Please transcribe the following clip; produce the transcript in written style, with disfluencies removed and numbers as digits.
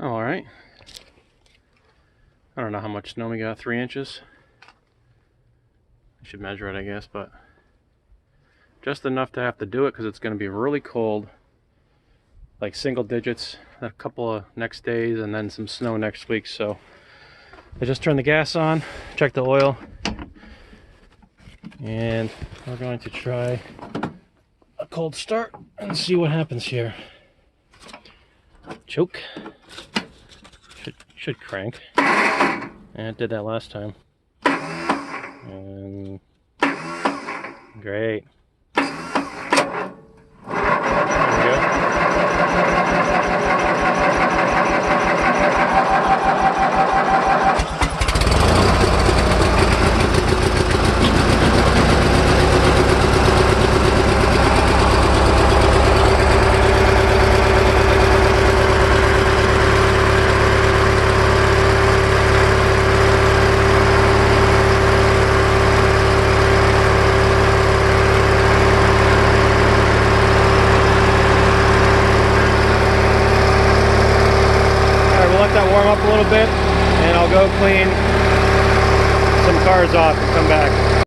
All right. I don't know how much snow we got, 3 inches. I should measure it, I guess, but just enough to have to do it because it's going to be really cold. Like single digits a couple of next days and then some snow next week. So I just turned the gas on, checked the oil, and we're going to try a cold start and see what happens here. Choke. Should crank. And it did that last time. And great. There we go. That warm up a little bit and I'll go clean some cars off and come back.